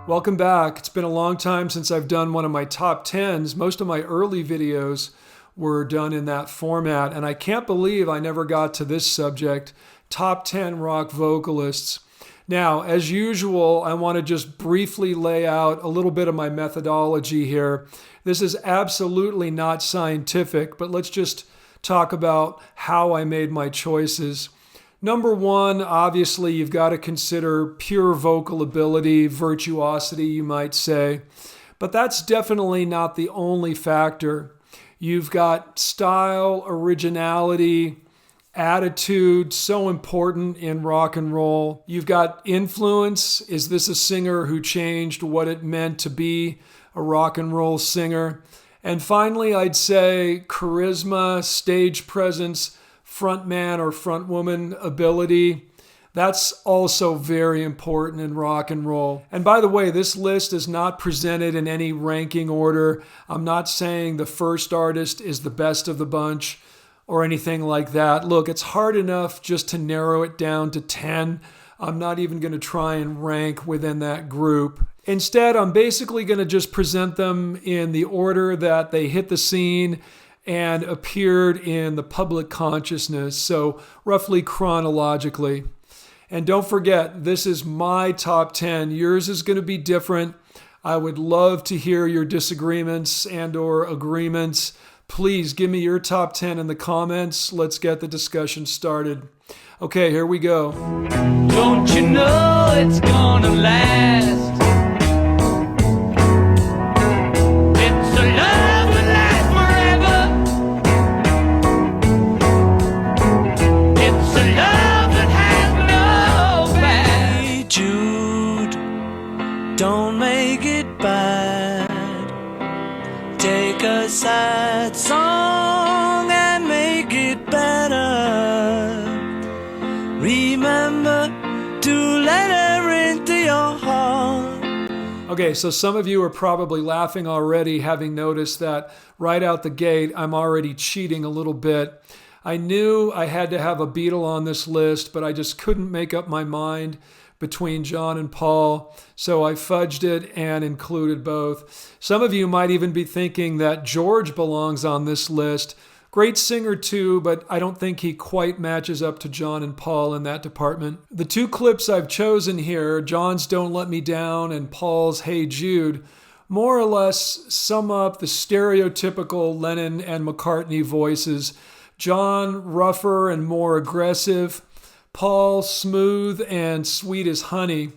Welcome back. It's been a long time since I've done one of my top 10s. Most of my early videos were done in that format, and I can't believe I never got to this subject, top 10 rock vocalists. Now, as usual, I want to just briefly lay out a little bit of my methodology here. This is absolutely not scientific, but let's just talk about how I made my choices. Number one, obviously, you've got to consider pure vocal ability, virtuosity, you might say. But that's definitely not the only factor. You've got style, originality, attitude, so important in rock and roll. You've got influence. Is this a singer who changed what it meant to be a rock and roll singer? And finally, I'd say charisma, stage presence, frontman or frontwoman ability. That's also very important in rock and roll. And by the way, this list is not presented in any ranking order. I'm not saying the first artist is the best of the bunch or anything like that. Look, it's hard enough just to narrow it down to 10. I'm not even going to try and rank within that group. Instead, I'm basically going to just present them in the order that they hit the scene and appeared in the public consciousness, so roughly chronologically. And don't forget, this is my top 10. Yours is going to be different. I would love to hear your disagreements and or agreements. Please give me your top 10 in the comments. Let's get the discussion started. Okay, here we go. Don't you know it's gonna last? It's a love that lasts forever. It's a love that has no past. Hey Jude, don't make it bad. Take a sad song and make it better. Remember to let her into your heart. Okay, so some of you are probably laughing already, having noticed that right out the gate, I'm already cheating a little bit. I knew I had to have a Beatle on this list, but I just couldn't make up my mind between John and Paul, so I fudged it and included both. Some of you might even be thinking that George belongs on this list. Great singer too, but I don't think he quite matches up to John and Paul in that department. The two clips I've chosen here, John's Don't Let Me Down and Paul's Hey Jude, more or less sum up the stereotypical Lennon and McCartney voices. John, rougher and more aggressive. Paul, smooth and sweet as honey.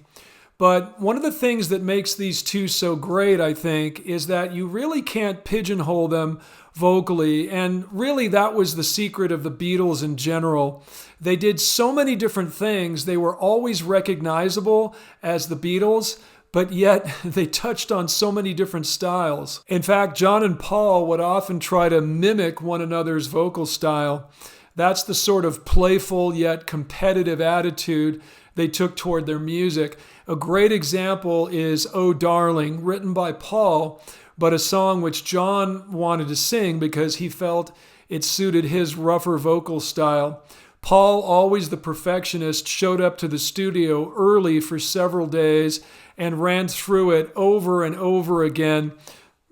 But one of the things that makes these two so great, I think, is that you really can't pigeonhole them vocally, and really that was the secret of the Beatles in general. They did so many different things. They were always recognizable as the Beatles, but yet they touched on so many different styles. In fact, John and Paul would often try to mimic one another's vocal style. That's the sort of playful yet competitive attitude they took toward their music. A great example is Oh Darling, written by Paul, but a song which John wanted to sing because he felt it suited his rougher vocal style. Paul, always the perfectionist, showed up to the studio early for several days and ran through it over and over again,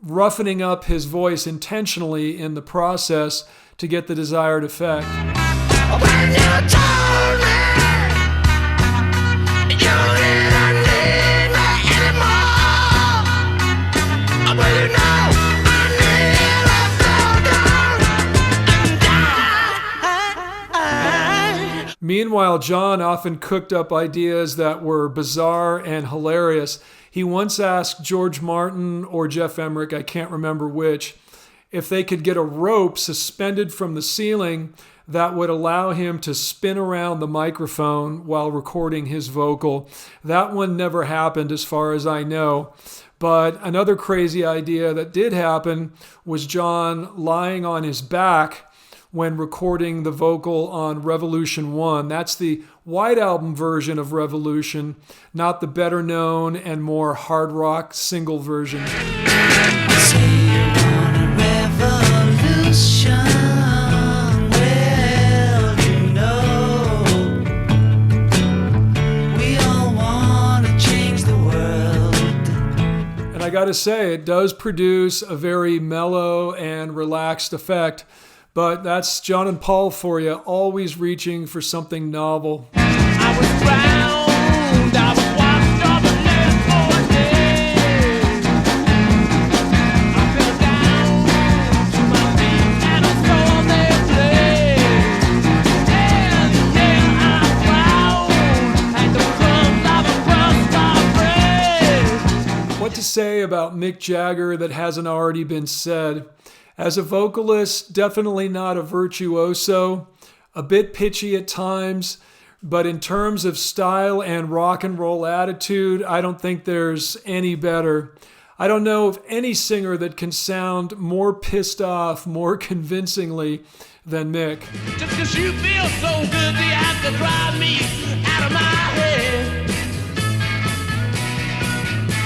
roughening up his voice intentionally in the process to get the desired effect. When you told me you didn't need me anymore, well, you know I nearly fell down and died. Meanwhile, John often cooked up ideas that were bizarre and hilarious. He once asked George Martin or Jeff Emmerich, I can't remember which, if they could get a rope suspended from the ceiling that would allow him to spin around the microphone while recording his vocal. That one never happened as far as I know. But another crazy idea that did happen was John lying on his back when recording the vocal on Revolution 1. That's the White Album version of Revolution, not the better known and more hard rock single version. Revolution, well, you know got to say, it does produce a very mellow and relaxed effect. But that's John and Paul for you, always reaching for something novel. I was drowned, I was washed up and left for dead. I fell down to my feet and I saw their blade. And then I frowned at the crumbs of a crust I bread. What to say about Mick Jagger that hasn't already been said? As a vocalist, definitely not a virtuoso, a bit pitchy at times, but in terms of style and rock and roll attitude, I don't think there's any better. I don't know of any singer that can sound more pissed off, more convincingly than Mick. Just 'cause you feel so good, you have to drive me out of my head.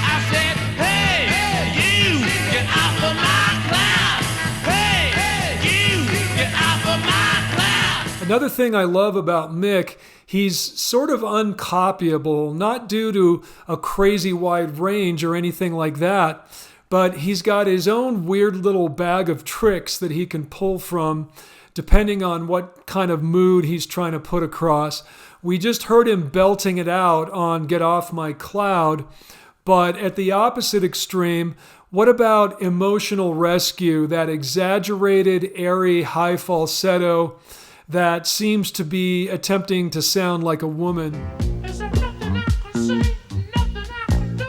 I said, hey, you, get off of my cloud. Hey, you, get off of my cloud. Another thing I love about Mick, he's sort of uncopyable, not due to a crazy wide range or anything like that, but he's got his own weird little bag of tricks that he can pull from depending on what kind of mood he's trying to put across. We just heard him belting it out on Get Off My Cloud, but at the opposite extreme, what about Emotional Rescue, that exaggerated, airy, high falsetto that seems to be attempting to sound like a woman? Is there nothing I can say, nothing I can do?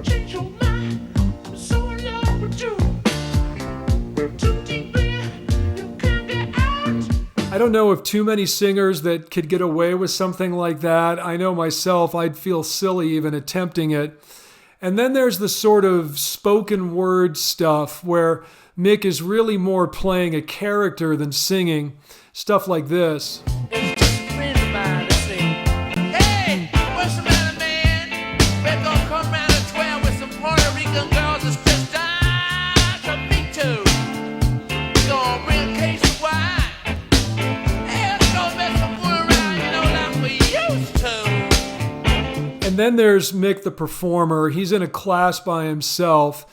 Change your mind, I'm so in love with you. Too deep in, you can't get out. I don't know of too many singers that could get away with something like that. I know myself, I'd feel silly even attempting it. And then there's the sort of spoken word stuff where Mick is really more playing a character than singing. Stuff like this. It's just a friend of mine that sing. Hey, what's the matter, man? We're gonna come round at 12 with some Puerto Rican girls that's just died to meet too. We're gonna bring a case of wine. Hey, let's go mess some fool around, you know, like we used to. And then there's Mick the performer. He's in a class by himself.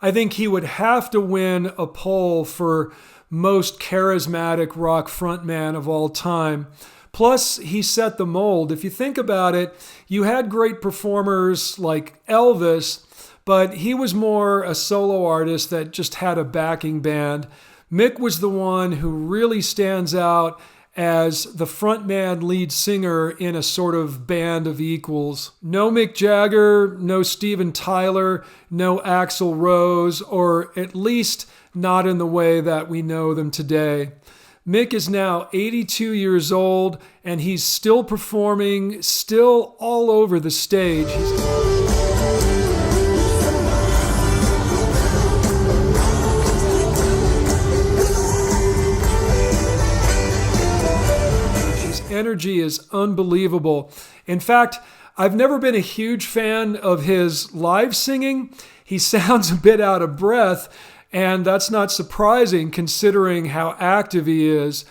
I think he would have to win a poll for most charismatic rock frontman of all time. Plus, he set the mold. If you think about it, you had great performers like Elvis, but he was more a solo artist that just had a backing band. Mick was the one who really stands out as the frontman lead singer in a sort of band of equals. No Mick Jagger, no Steven Tyler, no Axl Rose, or at least not in the way that we know them today. Mick is now 82 years old, and he's still performing, still all over the stage. Energy is unbelievable. In fact, I've never been a huge fan of his live singing. He sounds a bit out of breath, and that's not surprising considering how active he is,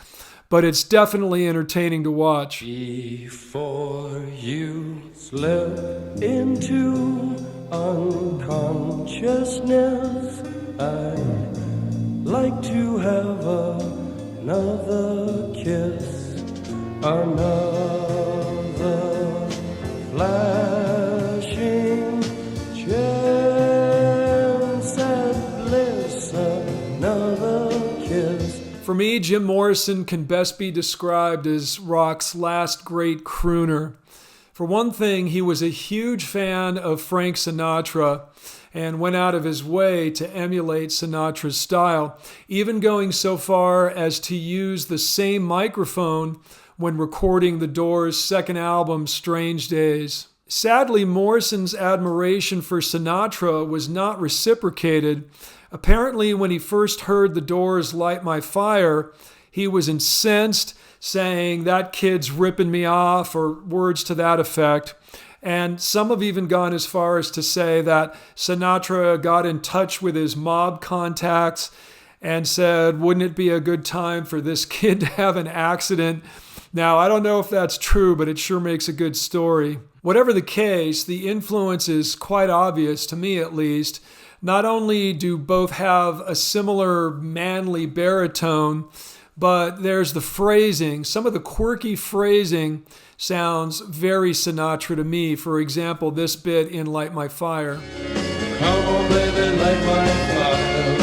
but it's definitely entertaining to watch. Before you slip into unconsciousness, I'd like to have another kiss. Another flashing chance at bliss, another kiss. For me, Jim Morrison can best be described as rock's last great crooner. For one thing, he was a huge fan of Frank Sinatra and went out of his way to emulate Sinatra's style, even going so far as to use the same microphone when recording the Doors' second album, Strange Days. Sadly, Morrison's admiration for Sinatra was not reciprocated. Apparently, when he first heard the Doors' Light My Fire, he was incensed, saying, "That kid's ripping me off," or words to that effect. And some have even gone as far as to say that Sinatra got in touch with his mob contacts and said, "Wouldn't it be a good time for this kid to have an accident?" Now, I don't know if that's true, but it sure makes a good story. Whatever the case, the influence is quite obvious, to me at least. Not only do both have a similar manly baritone, but there's the phrasing. Some of the quirky phrasing sounds very Sinatra to me. For example, this bit in Light My Fire. Come on, baby, light my fire.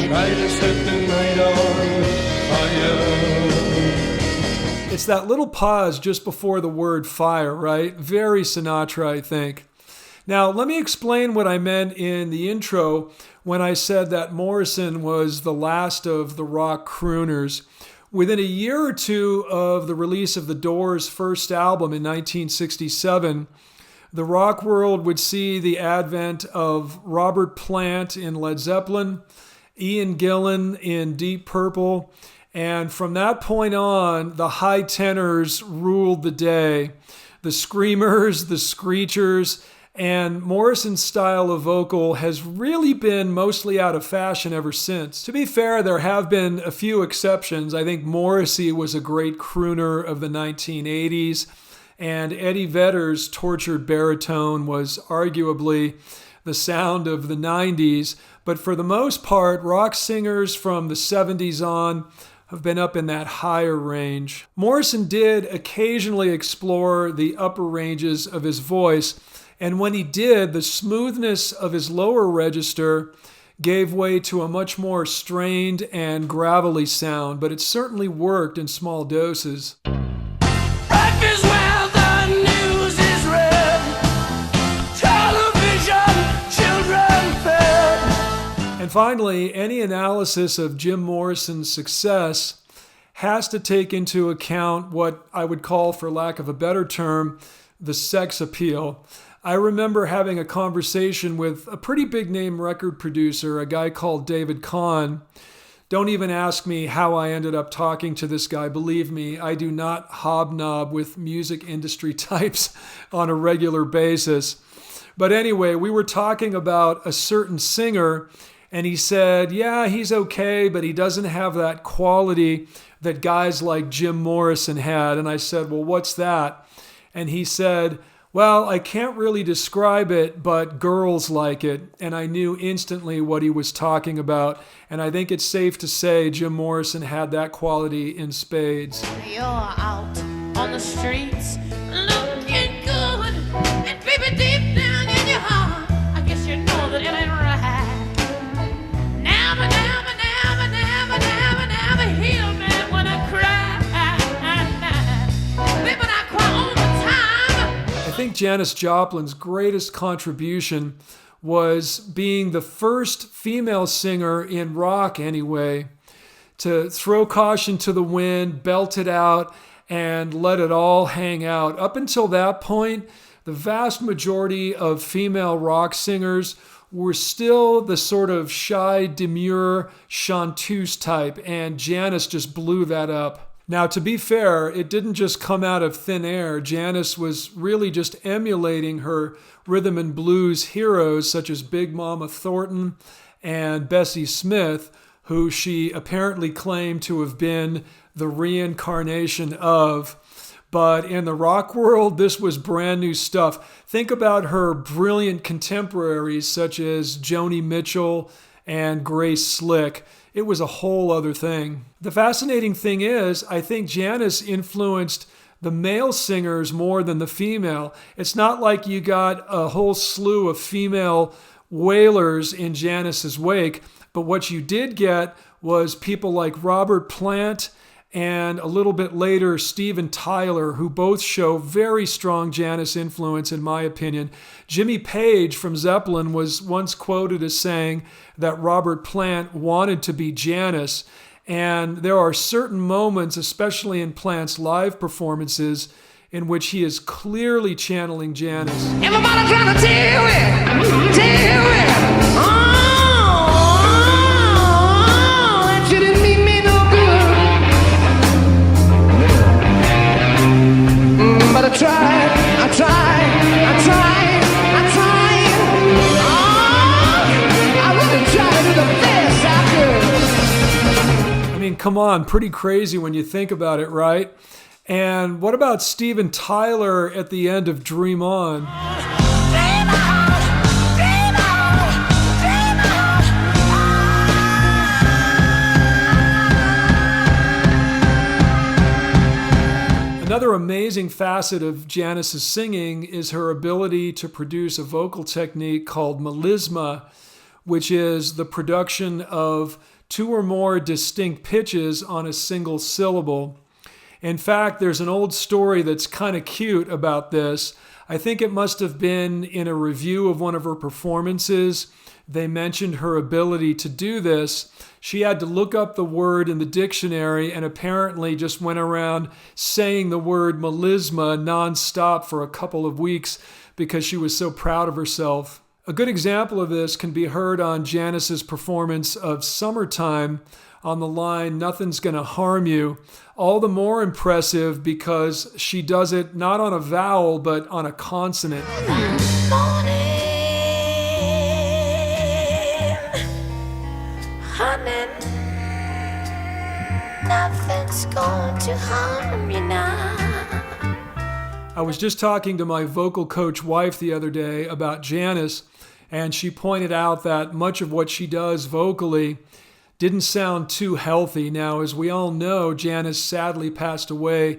Try to set the night on fire. It's that little pause just before the word fire, right? Very Sinatra, I think. Now, let me explain what I meant in the intro when I said that Morrison was the last of the rock crooners. Within a year or two of the release of The Doors' first album in 1967, the rock world would see the advent of Robert Plant in Led Zeppelin, Ian Gillan in Deep Purple, and from that point on, the high tenors ruled the day. The screamers, the screechers, and Morrison's style of vocal has really been mostly out of fashion ever since. To be fair, there have been a few exceptions. I think Morrissey was a great crooner of the 1980s, and Eddie Vedder's tortured baritone was arguably the sound of the 90s. But for the most part, rock singers from the 70s on have been up in that higher range. Morrison did occasionally explore the upper ranges of his voice, and when he did, the smoothness of his lower register gave way to a much more strained and gravelly sound, but it certainly worked in small doses. Life is where the news is read. Television, children fed. And finally, any analysis of Jim Morrison's success has to take into account what I would call, for lack of a better term, the sex appeal. I remember having a conversation with a pretty big name record producer, a guy called David Kahn. Don't even ask me how I ended up talking to this guy. Believe me, I do not hobnob with music industry types on a regular basis. But anyway, we were talking about a certain singer, and he said, yeah, he's okay, but he doesn't have that quality that guys like Jim Morrison had. And I said, well, what's that? And he said, well, I can't really describe it, but girls like it. And I knew instantly what he was talking about. And I think it's safe to say Jim Morrison had that quality in spades. You're out on the streets looking good, and baby, deep down in your heart, I guess you know that it ain't right. Never, never, never, never, never, never heal me when I cry. Baby, I cry all the time. I think Janis Joplin's greatest contribution was being the first female singer in rock anyway to throw caution to the wind, belt it out, and let it all hang out. Up until that point, the vast majority of female rock singers were still the sort of shy, demure chanteuse type, and Janis just blew that up. Now, to be fair, it didn't just come out of thin air. Janis was really just emulating her rhythm and blues heroes such as Big Mama Thornton and Bessie Smith, who she apparently claimed to have been the reincarnation of. But in the rock world, this was brand new stuff. Think about her brilliant contemporaries such as Joni Mitchell and Grace Slick. It was a whole other thing. The fascinating thing is, I think Janis influenced the male singers more than the female. It's not like you got a whole slew of female wailers in Janis's wake, but what you did get was people like Robert Plant and a little bit later Steven Tyler, who both show very strong Janis influence in my opinion. Jimmy Page from Zeppelin was once quoted as saying that Robert Plant wanted to be Janis, and there are certain moments, especially in Plant's live performances, in which he is clearly channeling Janis. Everybody trying to tell it. Oh, that shouldn't mean me no good. But I tried. Oh, I really tried to do the best I could. I mean, come on, pretty crazy when you think about it, right? And what about Steven Tyler at the end of Dream On? Another amazing facet of Janis's singing is her ability to produce a vocal technique called melisma, which is the production of two or more distinct pitches on a single syllable. In fact, there's an old story that's kind of cute about this. I think it must have been in a review of one of her performances. They mentioned her ability to do this. She had to look up the word in the dictionary and apparently just went around saying the word melisma nonstop for a couple of weeks because she was so proud of herself. A good example of this can be heard on Janis's performance of Summertime on the line, "Nothing's Gonna Harm You." All the more impressive because she does it not on a vowel but on a consonant. Nothing's going to harm you now. I was just talking to my vocal coach wife the other day about Janis, and she pointed out that much of what she does vocally didn't sound too healthy. Now, as we all know, Janis sadly passed away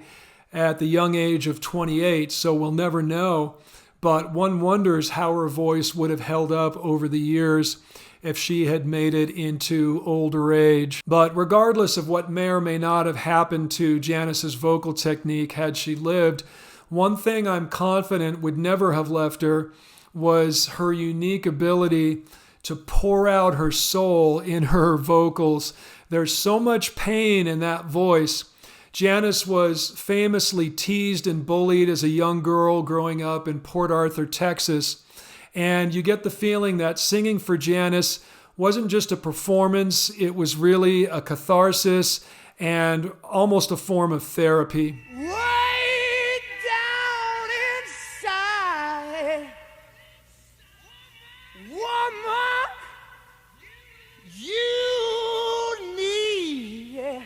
at the young age of 28, so we'll never know. But one wonders how her voice would have held up over the years if she had made it into older age. But regardless of what may or may not have happened to Janis's vocal technique had she lived, one thing I'm confident would never have left her was her unique ability to pour out her soul in her vocals. There's so much pain in that voice. Janis was famously teased and bullied as a young girl growing up in Port Arthur, Texas. And you get the feeling that singing for Janis wasn't just a performance, it was really a catharsis and almost a form of therapy. Way down inside, woman, you need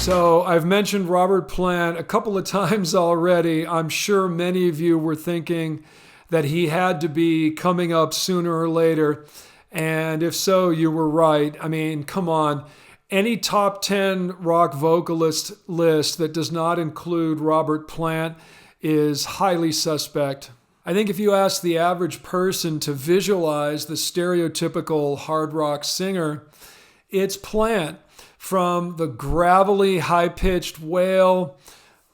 So I've mentioned Robert Plant a couple of times already. I'm sure many of you were thinking that he had to be coming up sooner or later. And if so, you were right. I mean, come on. Any top 10 rock vocalist list that does not include Robert Plant is highly suspect. I think if you ask the average person to visualize the stereotypical hard rock singer, it's Plant. From the gravelly, high-pitched wail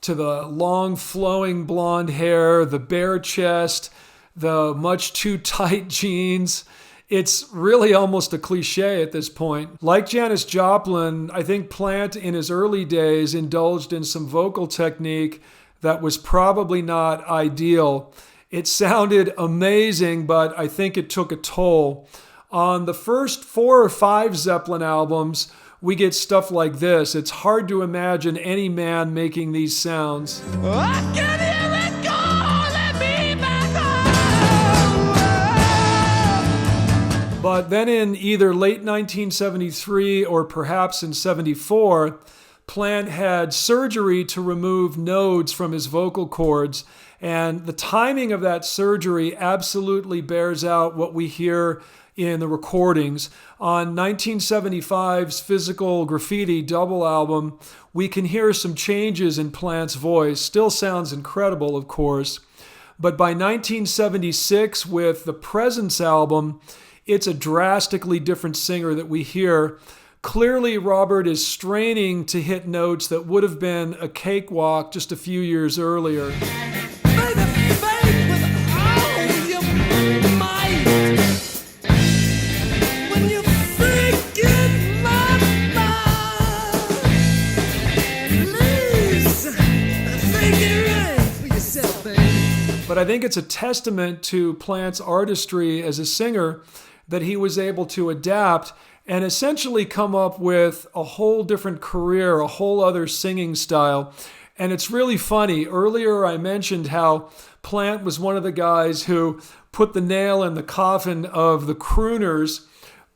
to the long, flowing blonde hair, the bare chest, the much too tight jeans, it's really almost a cliche at this point. Like Janis Joplin, I think Plant in his early days indulged in some vocal technique that was probably not ideal. It sounded amazing, but I think it took a toll. On the first 4 or 5 Zeppelin albums, we get stuff like this. It's hard to imagine any man making these sounds. I can hear it go, let me back home. But then in either late 1973 or perhaps in 74, Plant had surgery to remove nodes from his vocal cords. And the timing of that surgery absolutely bears out what we hear in the recordings. On 1975's Physical Graffiti double album, we can hear some changes in Plant's voice. Still sounds incredible, of course. But by 1976, with the Presence album, it's a drastically different singer that we hear. Clearly, Robert is straining to hit notes that would have been a cakewalk just a few years earlier. But I think it's a testament to Plant's artistry as a singer that he was able to adapt and essentially come up with a whole different career, a whole other singing style. And it's really funny. Earlier I mentioned how Plant was one of the guys who put the nail in the coffin of the crooners.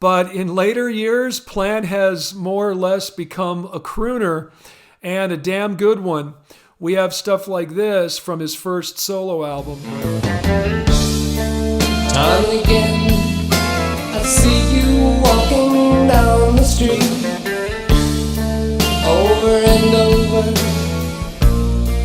But in later years, Plant has more or less become a crooner, and a damn good one. We have stuff like this from his first solo album. Time and again, I see you walking down the street, over and over,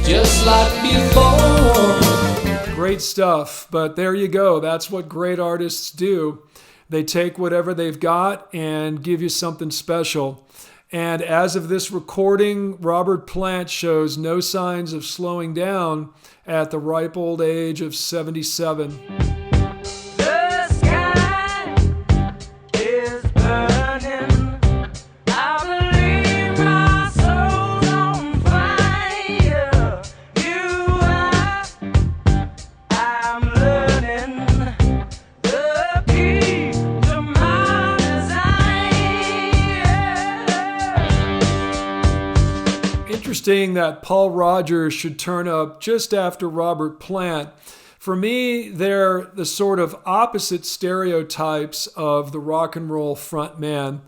just like before. Great stuff, but there you go. That's what great artists do. They take whatever they've got and give you something special. And as of this recording, Robert Plant shows no signs of slowing down at the ripe old age of 77. The sky is burning. I believe my soul's on fire. You are, I'm learning the key to my desire. Interesting that Paul Rodgers should turn up just after Robert Plant. For me, they're the sort of opposite stereotypes of the rock and roll frontman.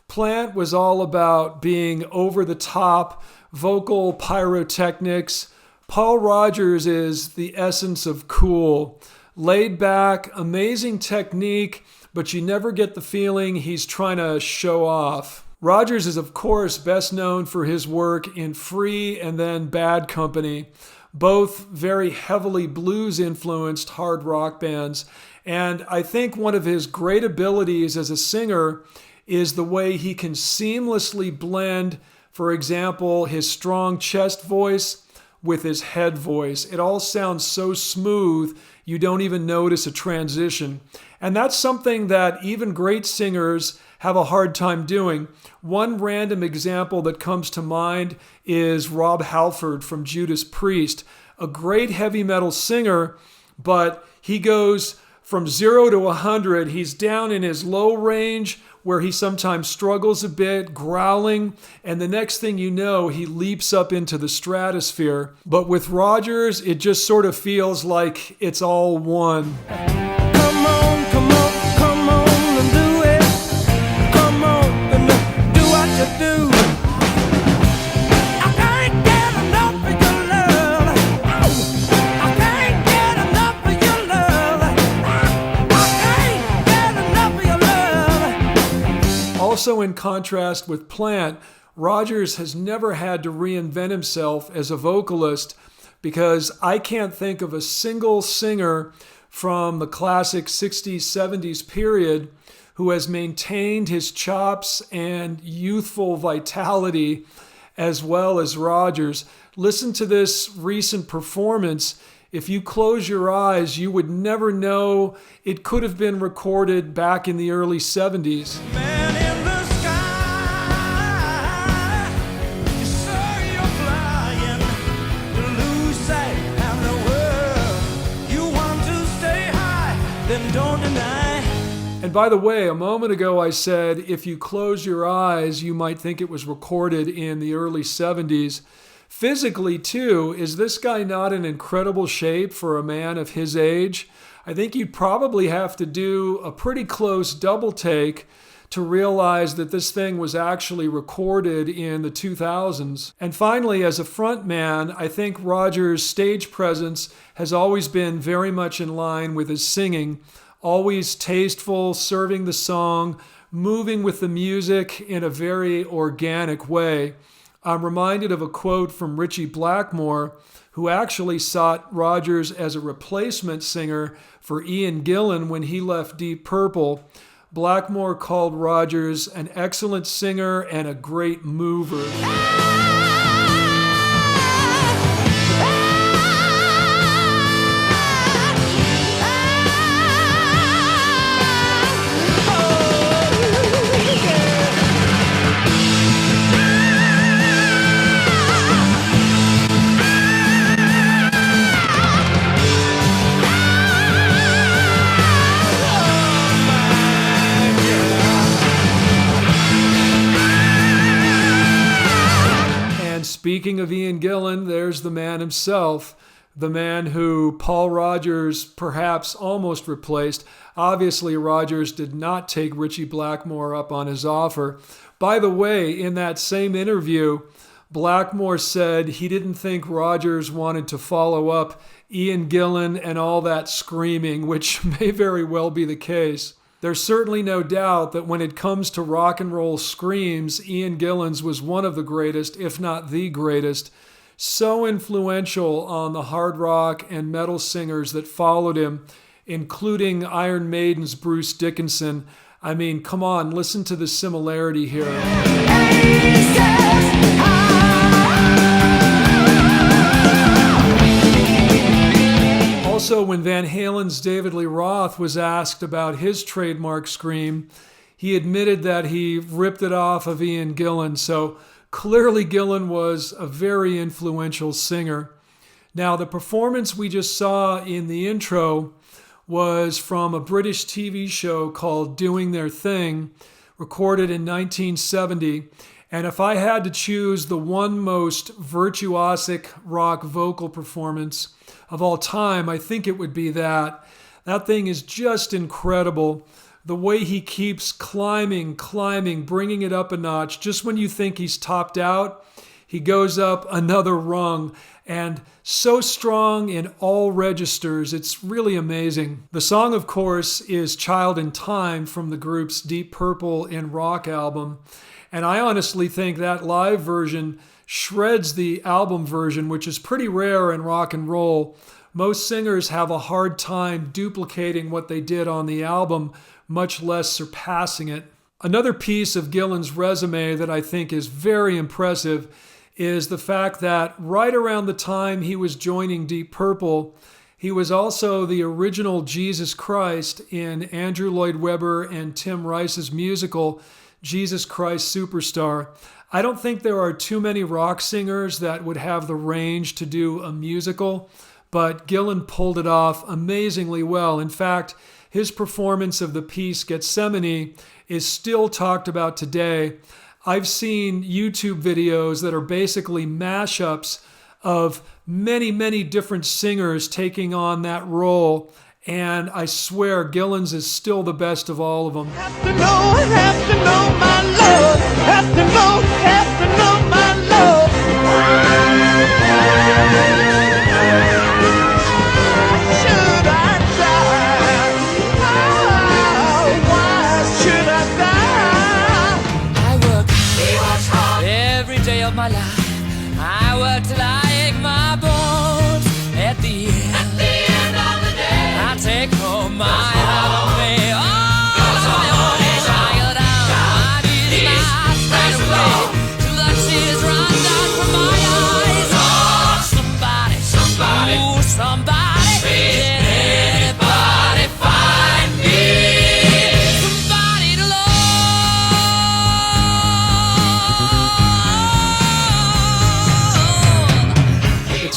Plant was all about being over the top, vocal pyrotechnics. Paul Rodgers is the essence of cool. Laid back, amazing technique, but you never get the feeling he's trying to show off. Rodgers is, of course, best known for his work in Free and then Bad Company, both very heavily blues-influenced hard rock bands. And I think one of his great abilities as a singer is the way he can seamlessly blend, for example, his strong chest voice with his head voice. It all sounds so smooth, you don't even notice a transition. And that's something that even great singers have a hard time doing. One random example that comes to mind is Rob Halford from Judas Priest, a great heavy metal singer, but he goes from 0 to 100. He's down in his low range where he sometimes struggles a bit, growling, and the next thing you know, he leaps up into the stratosphere. But with Rodgers, it just sort of feels like it's all one. Come on, come on, come on and do it. Come on and do what you do. I can't get enough of your love. I can't get enough of your love. I can't get enough of your love. Also, in contrast with Plant, Rodgers has never had to reinvent himself as a vocalist, because I can't think of a single singer from the classic 60s, 70s period who has maintained his chops and youthful vitality as well as Rodgers. Listen to this recent performance. If you close your eyes, you would never know it could have been recorded back in the early 70s. Man in the sky, you say you're flying, you lose sight of the world. You want to stay high, then don't deny. And by the way, a moment ago I said if you close your eyes, you might think it was recorded in the early 70s. Physically, too, is this guy not in incredible shape for a man of his age? I think you'd probably have to do a pretty close double take to realize that this thing was actually recorded in the 2000s. And finally, as a frontman, I think Rodgers' stage presence has always been very much in line with his singing, always tasteful, serving the song, moving with the music in a very organic way. I'm reminded of a quote from Ritchie Blackmore, who actually sought Rodgers as a replacement singer for Ian Gillan when he left Deep Purple. Blackmore called Rodgers an excellent singer and a great mover. speaking of Ian Gillan, there's the man himself, the man who Paul Rodgers perhaps almost replaced. Obviously, Rodgers did not take Ritchie Blackmore up on his offer. By the way, in that same interview, Blackmore said he didn't think Rodgers wanted to follow up Ian Gillan and all that screaming, which may very well be the case. There's certainly no doubt that when it comes to rock and roll screams, Ian Gillan's was one of the greatest, if not the greatest. So influential on the hard rock and metal singers that followed him, including Iron Maiden's Bruce Dickinson. I mean, come on, listen to the similarity here. Also, when Van Halen's David Lee Roth was asked about his trademark scream, he admitted that he ripped it off of Ian Gillan. So clearly Gillan was a very influential singer. Now, the performance we just saw in the intro was from a British TV show called Doing Their Thing, recorded in 1970. And if I had to choose the one most virtuosic rock vocal performance of all time, I think it would be that. That thing is just incredible. The way he keeps climbing, bringing it up a notch. Just when you think he's topped out, he goes up another rung. And so strong in all registers, it's really amazing. The song, of course, is Child in Time from the group's Deep Purple in Rock album. And I honestly think that live version shreds the album version, which is pretty rare in rock and roll. Most singers have a hard time duplicating what they did on the album, much less surpassing it. Another piece of Gillan's resume that I think is very impressive is the fact that right around the time he was joining Deep Purple, he was also the original Jesus Christ in Andrew Lloyd Webber and Tim Rice's musical, Jesus Christ Superstar. I don't think there are too many rock singers that would have the range to do a musical, but Gillan pulled it off amazingly well. In fact, his performance of the piece Gethsemane is still talked about today. I've seen YouTube videos that are basically mashups of many different singers taking on that role, and I swear Gillan's is still the best of all of them. Have to know my love. Have to know my love. Should I die? Why should I die? I work every day of my life. I work till I ache my bones. At the end of the day, I take home my heart on me.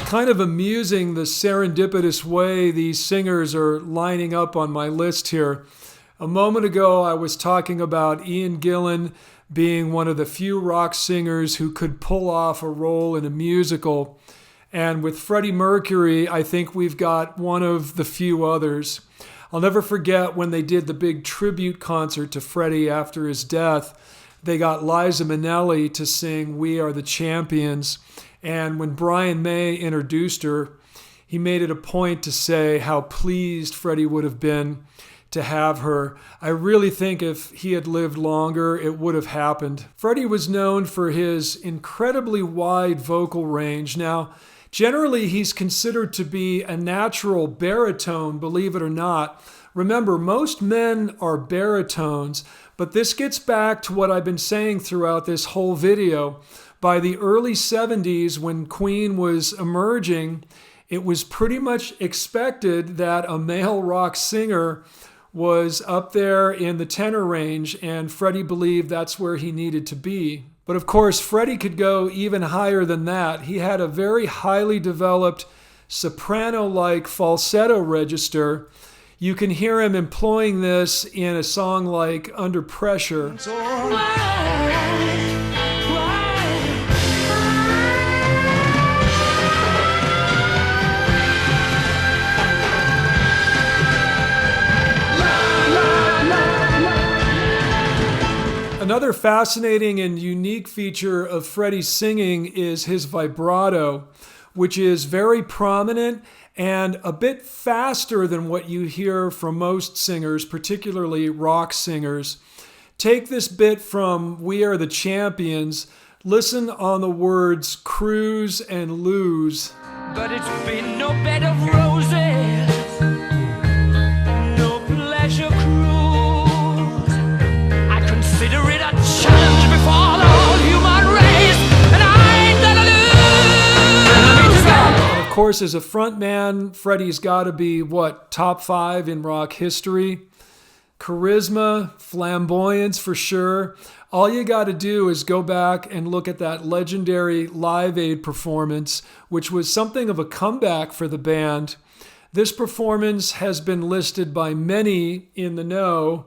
Kind of amusing the serendipitous way these singers are lining up on my list here. A moment ago, I was talking about Ian Gillan being one of the few rock singers who could pull off a role in a musical. And with Freddie Mercury, I think we've got one of the few others. I'll never forget when they did the big tribute concert to Freddie after his death. They got Liza Minnelli to sing We Are the Champions. And when Brian May introduced her, he made it a point to say how pleased Freddie would have been to have her. I really think if he had lived longer, it would have happened. Freddie was known for his incredibly wide vocal range. Now, generally, he's considered to be a natural baritone, believe it or not. Remember, most men are baritones, but this gets back to what I've been saying throughout this whole video. By the early 70s, when Queen was emerging, it was pretty much expected that a male rock singer was up there in the tenor range, and Freddie believed that's where he needed to be. But of course, Freddie could go even higher than that. He had a very highly developed soprano-like falsetto register. You can hear him employing this in a song like Under Pressure. Another fascinating and unique feature of Freddie's singing is his vibrato, which is very prominent and a bit faster than what you hear from most singers, particularly rock singers. Take this bit from We Are the Champions. Listen on the words cruise and lose. But it's been no bed of roses, no pleasure cruise. I consider it a challenge before the whole human race, and I ain't gonna lose. And of course, as a frontman, Freddie's got to be, top 5 in rock history? Charisma, flamboyance for sure. All you got to do is go back and look at that legendary Live Aid performance, which was something of a comeback for the band. This performance has been listed by many in the know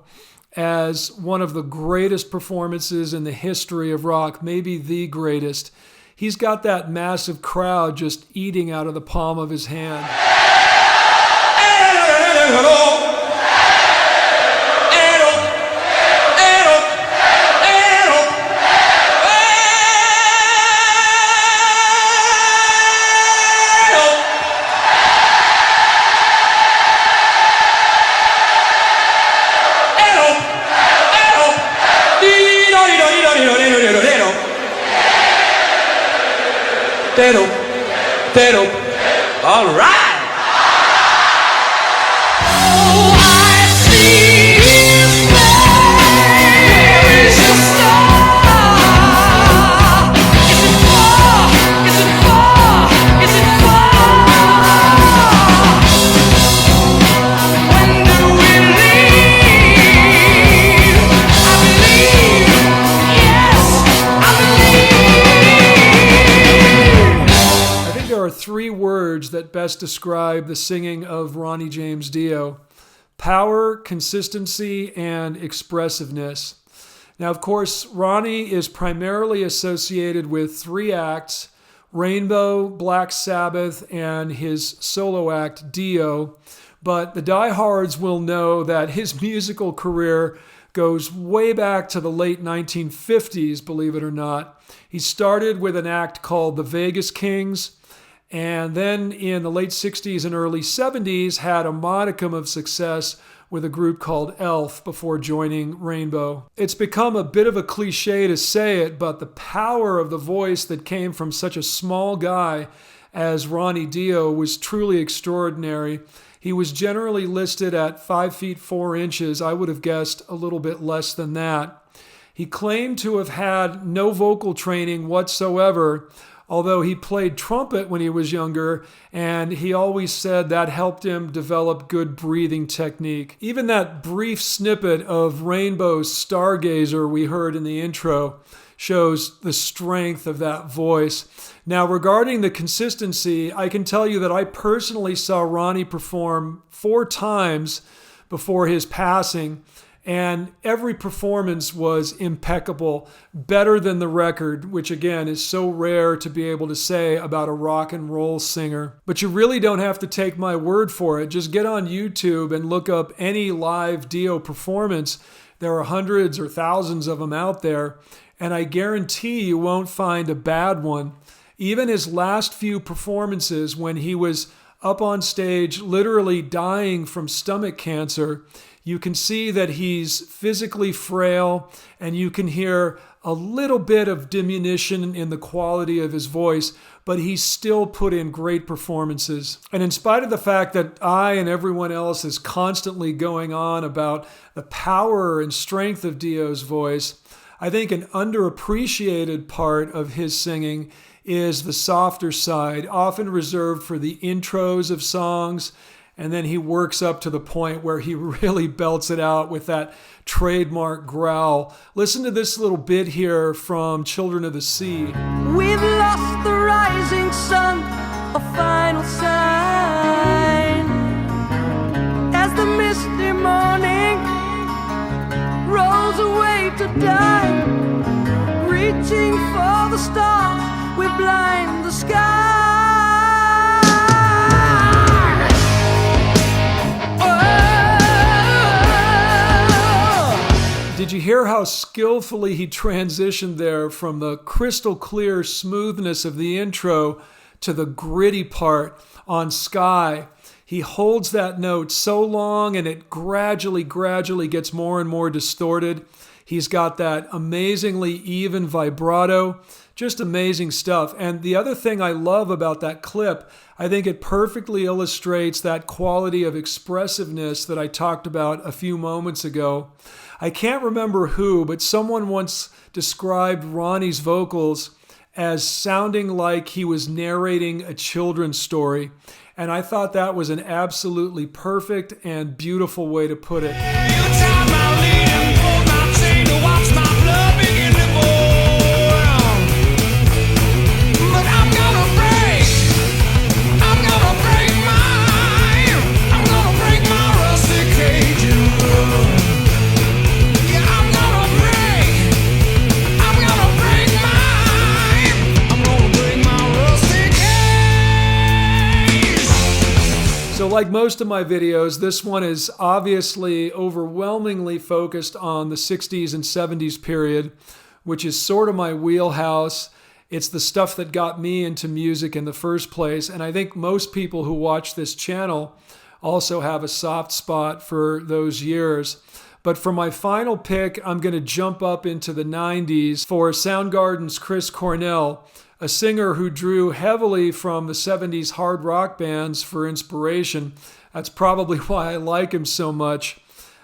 as one of the greatest performances in the history of rock, maybe the greatest. He's got that massive crowd just eating out of the palm of his hand. All right. Oh, I see his face. Is it far? Is it far? Is it far? When do we leave? I believe. Yes, I believe. I think there are 3 words that best describe the singing of Ronnie James Dio: power, consistency, and expressiveness. Now, of course, Ronnie is primarily associated with 3 acts: Rainbow, Black Sabbath, and his solo act, Dio. But the diehards will know that his musical career goes way back to the late 1950s, believe it or not. He started with an act called the Vegas Kings, and then in the late 60s and early 70s had a modicum of success with a group called Elf before joining Rainbow. It's become a bit of a cliche to say it, but the power of the voice that came from such a small guy as Ronnie Dio was truly extraordinary. He was generally listed at 5 feet 4 inches. I would have guessed a little bit less than that. He claimed to have had no vocal training whatsoever, although he played trumpet when he was younger, and he always said that helped him develop good breathing technique. Even that brief snippet of Rainbow's Stargazer we heard in the intro shows the strength of that voice. Now, regarding the consistency, I can tell you that I personally saw Ronnie perform 4 times before his passing, and every performance was impeccable, better than the record, which again is so rare to be able to say about a rock and roll singer. But you really don't have to take my word for it. Just get on YouTube and look up any live Dio performance. There are hundreds or thousands of them out there, and I guarantee you won't find a bad one. Even his last few performances, when he was up on stage literally dying from stomach cancer, you can see that he's physically frail, and you can hear a little bit of diminution in the quality of his voice, but he still put in great performances. And in spite of the fact that I and everyone else is constantly going on about the power and strength of Dio's voice, I think an underappreciated part of his singing is the softer side, often reserved for the intros of songs, and then he works up to the point where he really belts it out with that trademark growl. Listen to this little bit here from Children of the Sea. We've lost the rising sun, a final sign, as the misty morning rolls away to die. Reaching for the stars, we blind the sky. Did you hear how skillfully he transitioned there from the crystal clear smoothness of the intro to the gritty part on Sky? He holds that note so long and it gradually gets more and more distorted. He's got that amazingly even vibrato, just amazing stuff. And the other thing I love about that clip, I think it perfectly illustrates that quality of expressiveness that I talked about a few moments ago. I can't remember who, but someone once described Ronnie's vocals as sounding like he was narrating a children's story. And I thought that was an absolutely perfect and beautiful way to put it. So like most of my videos, this one is obviously overwhelmingly focused on the 60s and 70s period, which is sort of my wheelhouse. It's the stuff that got me into music in the first place. And I think most people who watch this channel also have a soft spot for those years. But for my final pick, I'm going to jump up into the 90s for Soundgarden's Chris Cornell, a singer who drew heavily from the 70s hard rock bands for inspiration. That's probably why I like him so much.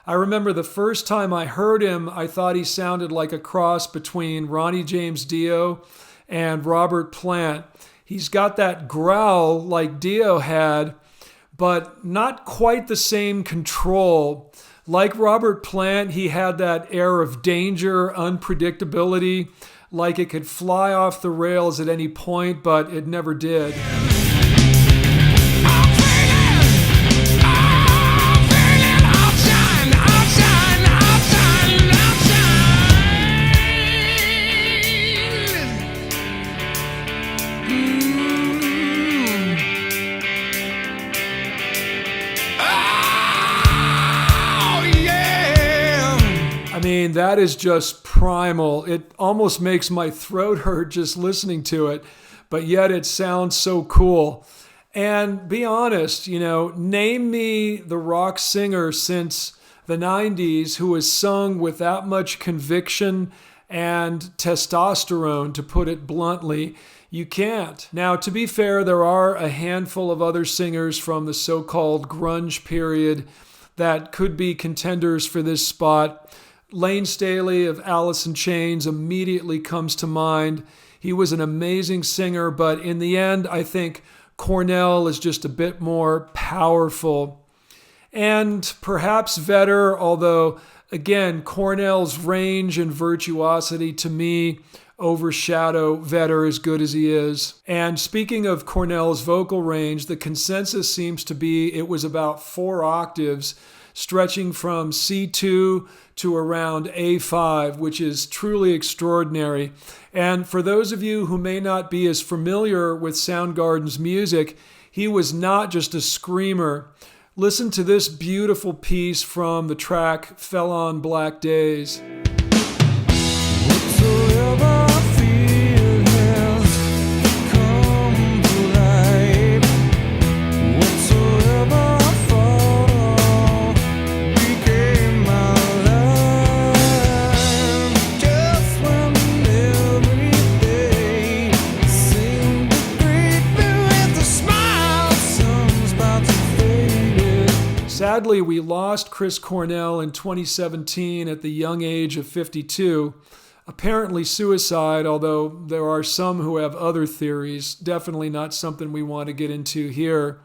I remember the first time I heard him, I thought he sounded like a cross between Ronnie James Dio and Robert Plant. He's got that growl like Dio had, but not quite the same control. Like Robert Plant, he had that air of danger, unpredictability, like it could fly off the rails at any point, but it never did. I mean, that is just primal. It almost makes my throat hurt just listening to it, but yet it sounds so cool. And be honest, name me the rock singer since the 90s who has sung with that much conviction and testosterone, to put it bluntly. You can't. Now, to be fair, there are a handful of other singers from the so-called grunge period that could be contenders for this spot. Lane Staley of Alice in Chains immediately comes to mind. He was an amazing singer, but in the end, I think Cornell is just a bit more powerful. And perhaps Vedder, although, again, Cornell's range and virtuosity to me overshadow Vedder as good as he is. And speaking of Cornell's vocal range, the consensus seems to be it was about 4 octaves, stretching from C2 to around A5, which is truly extraordinary. And for those of you who may not be as familiar with Soundgarden's music, he was not just a screamer. Listen to this beautiful piece from the track Fell on Black Days. Sadly, we lost Chris Cornell in 2017 at the young age of 52. Apparently suicide, although there are some who have other theories. Definitely not something we want to get into here.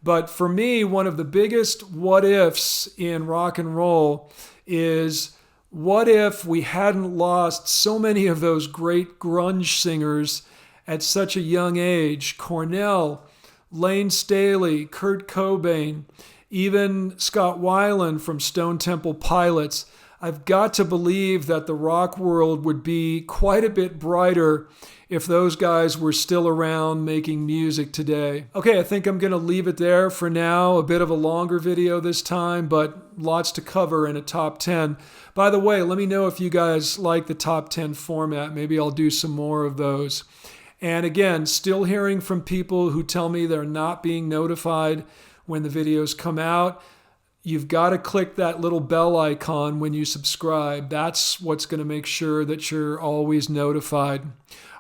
But for me, one of the biggest what-ifs in rock and roll is, what if we hadn't lost so many of those great grunge singers at such a young age? Cornell, Lane Staley, Kurt Cobain, even Scott Weiland from Stone Temple Pilots. I've got to believe that the rock world would be quite a bit brighter if those guys were still around making music today. Okay, I think I'm going to leave it there for now. A bit of a longer video this time, but lots to cover in a top 10. By the way, let me know if you guys like the top 10 format. Maybe I'll do some more of those. And again, still hearing from people who tell me they're not being notified when the videos come out. You've got to click that little bell icon when you subscribe. That's what's going to make sure that you're always notified.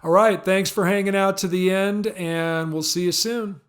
All right, thanks for hanging out to the end, and we'll see you soon.